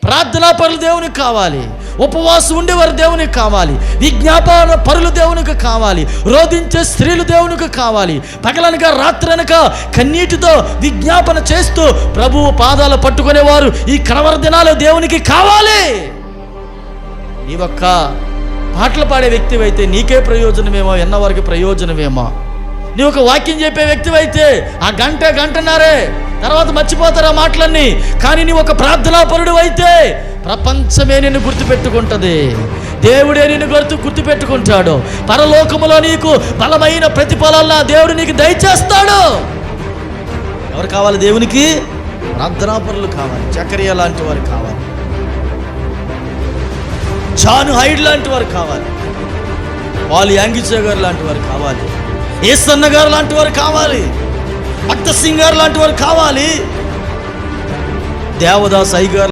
ప్రార్థనా పరులు దేవునికి కావాలి, ఉపవాసం ఉండేవారు దేవునికి కావాలి, విజ్ఞాపన పరులు దేవునికి కావాలి, రోధించే స్త్రీలు దేవునికి కావాలి, పగలనక రాత్రనక కన్నీటితో విజ్ఞాపన చేస్తూ ప్రభువు పాదాలు పట్టుకునేవారు ఈ కడవర దినాలు దేవునికి కావాలి. నీ ఒక్క పాటలు పాడే వ్యక్తివైతే నీకే ప్రయోజనమేమో, ఎన్నవారికి ప్రయోజనమేమో. నీ ఒక వాక్యం చెప్పే వ్యక్తివైతే ఆ గంటన్నారే తర్వాత మర్చిపోతారు ఆ మాటలన్నీ. కానీ నీ ఒక ప్రార్థనాపరుడు అయితే ప్రపంచమే నిన్ను గుర్తుపెట్టుకుంటుంది, దేవుడే నిన్ను గుర్తుపెట్టుకుంటాడు. పరలోకములో నీకు బలమైన ప్రతిఫలాలను దేవుడు నీకు దయచేస్తాడు. ఎవరు కావాలి దేవునికి? ప్రార్థనాపరులు కావాలి. జకరియా లాంటి వారు కావాలి, జాన్ హైడ్ లాంటి వారు కావాలి, పాల్ యాంగిచే గారు లాంటి వారు కావాలి, ఏసన్న గారు లాంటి వారు కావాలి, భక్త సింగ్ గారు లాంటి వారు కావాలి, దేవదాస్ అయ్య గారు